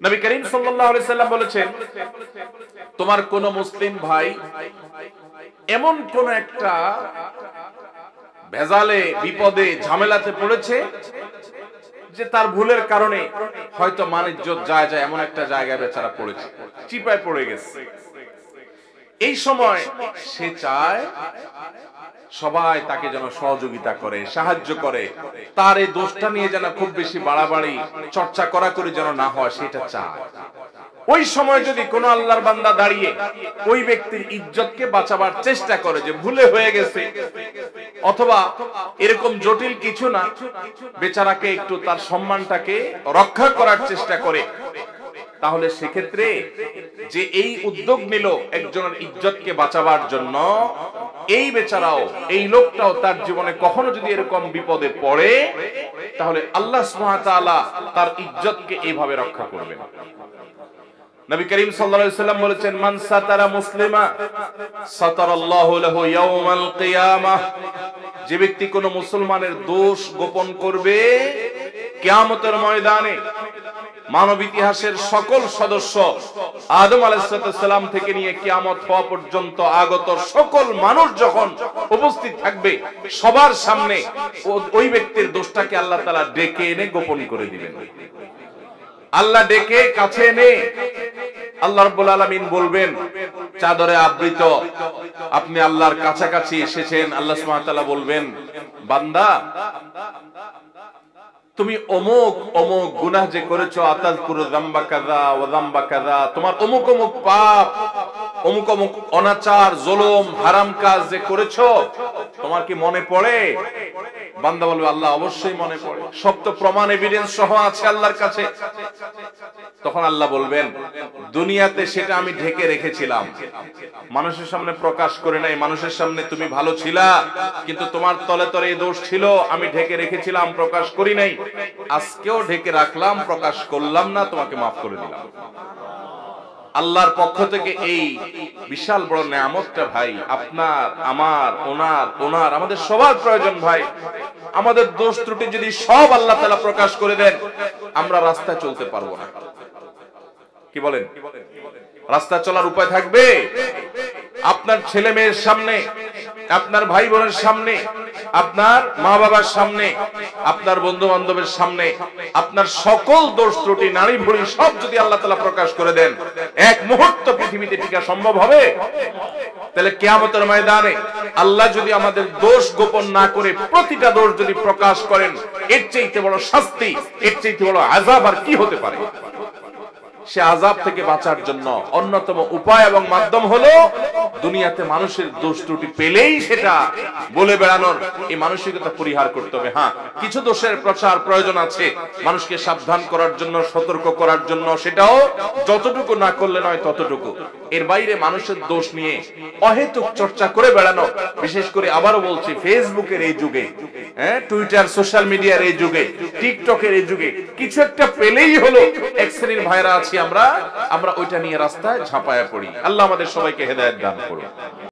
নবী করিম সাল্লাল্লাহু আলাইহি সাল্লাম বলেছেন, তোমার কোন মুসলিম ভাই এমন কোন একটা ভেজালে, বিপদে, ঝামেলাতে পড়েছে যে তার ভুলের কারণে হয়তো মান-ইজ্জত যায় এমন একটা জায়গায় বেচারা পড়েছে, চিপায় পড়ে গেছে। এই সময় সে চায় সবাই তাকে যেন সহযোগিতা করে, সাহায্য করে, তার এই দোষটা নিয়ে যেন খুব বেশি বাড়াবাড়ি চর্চা করি যেন না হয়, সেটা চায়। ওই সময় যদি কোন আল্লাহর বান্দা দাঁড়িয়ে ওই ব্যক্তির ইজ্জতকে বাঁচাবার চেষ্টা করে যে ভুলে হয়ে গেছে, অথবা এরকম জটিল কিছু না, বেচারাকে একটু তার সম্মানটাকে রক্ষা করার চেষ্টা করে, তাহলে সেক্ষেত্রে যে এই উদ্যোগ নিল একজনের ইজ্জতকে বাঁচাবার জন্য, এই বেচারাও, এই লোকটাও তার জীবনে কখনো যদি এরকম বিপদে পড়ে, তাহলে আল্লাহ সুবহানাহু ওয়া তাআলা তার ইজ্জতকে এইভাবে রক্ষা করবেন। নবী করিম সাল্লাল্লাহু আলাইহি ওয়াসাল্লাম বলেছেন, মান সাতারা মুসলিমা সাতারাল্লাহু লাহু ইয়াওমাল কিয়ামাহ। যে ব্যক্তি কোন মুসলমানের দোষ গোপন করবে, কিয়ামতের ময়দানে মানব ইতিহাসের সকল সদস্য, আদম আলাইহিস সালাম থেকে নিয়ে কিয়ামত হওয়া পর্যন্ত আগত সকল মানুষ যখন উপস্থিত থাকবে, সবার সামনে ওই ব্যক্তির দোষটাকে আল্লাহ তাআলা ডেকে এনে গোপন করে দিবেন। আল্লাহ ডেকে কাছে এনে আল্লাহ রাব্বুল আলামিন বলবেন, চাদরে আবৃত, আপনি আল্লাহর কাছাকাছি এসেছেন। আল্লাহ সুবহানাহু ওয়া তাআলা বলবেন, বান্দা তুমি অমুক অমুক গুনাহ যে করেছো, আতাযকুরু যামবা কাযা ওয়া যামবা কাযা, তোমার অমুক অমুক পাপ, অমুক অমুক অনাচার, জুলুম, হারাম কাজ যে করেছো, তোমার কি মনে পড়ে? বান্দা বলবে, আল্লাহ অবশ্যই মনে পড়ে, সব তো প্রমাণ এভিডেন্স সহ আছে আল্লাহর কাছে। তখন আল্লাহ বলবেন, দুনিয়াতে সেটা আমি ঢেকে রেখেছিলাম, মানুষের সামনে প্রকাশ করে নাই। মানুষের সামনে তুমি ভালো ছিলা, কিন্তু তোমার তলে তলে এই দোষ ছিল, আমি ঢেকে রেখেছিলাম, প্রকাশ করি নাই। আজকেও ঢেকে রাখলাম, প্রকাশ করলাম না, তোমাকে মাফ করে দিলাম। আল্লাহর পক্ষ থেকে এই বিশাল বড় নেয়ামতটা ভাই, আপনার, আমার, ওনার আমাদের সবার প্রয়োজন ভাই। আমাদের দোষ ত্রুটি যদি সব আল্লাহ তাআলা প্রকাশ করে দেন, আমরা রাস্তায় চলতে পারবো না। কি বলেন? রাস্তা চলার উপায় থাকবে? আপনার ছেলে মেয়ের সামনে, আপনার ভাই বোনের সামনে, আপনার মা বাবার সামনে, আপনার বন্ধু বান্ধবের সামনে আপনার সকল দোষ ত্রুটি, নারী ভুঁড়ি সব যদি আল্লাহ তাআলা প্রকাশ করে দেন, এক মুহূর্ত পৃথিবীতে টিকা সম্ভব হবে? তাহলে কিয়ামতের ময়দানে আল্লাহ যদি আমাদের দোষ গোপন না করে প্রতিটা দোষ যদি প্রকাশ করেন, এর চাইতে বড় শাস্তি, এর চাইতে বড় আযাব আর কি হতে পারে? সে আযাব থেকে বাঁচার জন্য অন্যতম উপায় এবং মাধ্যম হলো দুনিয়াতে মানুষের দোষ ত্রুটি পেলেই সেটা বলে বেড়ানোর এই মানসিকতা পরিহার করতে হবে। হ্যাঁ, কিছু দোষের প্রচার প্রয়োজন আছে, মানুষকে সাবধান করার জন্য, সতর্ক করার জন্য, সেটাও যতটুকু না করলে নয় ততটুকু। এর বাইরে মানুষের দোষ নিয়ে অহেতুক চর্চা করে বেড়ানো, বিশেষ করে আবারও বলছি, ফেসবুকের এই যুগে, টুইটার, সোশ্যাল মিডিয়ার এই যুগে, টিকটকের এই যুগে, কিছু একটা পেলেই হলো এক শ্রেণীর ভাইরা আছি আমরা ওইটা নিয়ে রাস্তায় ঝাঁপায়া পড়ি। আল্লাহ আমাদের সবাইকে হেদায়েত দান করুন।